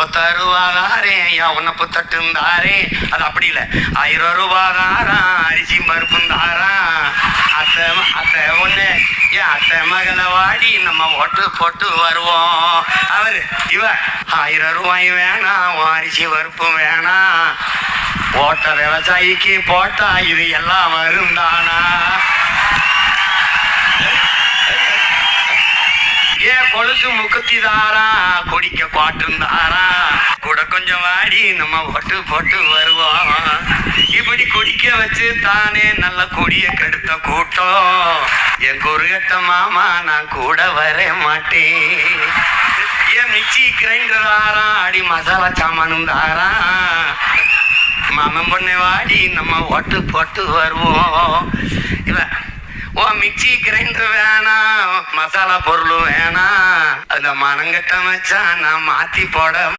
ஒத்தருவாதாரே ஏன் உன்னப்பு தட்டுந்தாரே. அது அப்படி இல்லை, 1000 ரூபாதாரம் அரிசி பருப்பும் தாரான். அத்தை அத்தை ஒண்ணு ஏன் அத்தை மகளை வாடி நம்ம ஓட்டு போட்டு வருவோம். அவரு இவ 1000 ரூபாய் வேணாம், அரிசி பருப்பும் வேணாம், ஓட்ட விவசாயிக்கு போட்டா இது எல்லாம் வரும் தானா. ஏன் கொலுசு முக்குத்தி தாரா, குடிக்க குவாட்டுந்தாரா, கூட கொஞ்சம் வாடி நம்ம ஒட்டு போட்டு வருவோம். இப்படி குடிக்க வச்சு தானே நல்ல குடிய கெடுத்த கூட்டம். என் குறுகட்ட மாமா நான் கூட வர மாட்டேன். ஏன் மிக்சி கிரைண்டர் தாரா, அடி மசாலா சாமானும் தாரா, மாமன் பொண்ணை வாடி நம்ம ஒட்டு போட்டு வருவோம். இல்ல ஓ மிக்சி கிரைண்டர் வேணாம், மசாலா பொருளும் வேணாம், அந்த மனங்கட்ட வச்சா நான் மாத்தி போட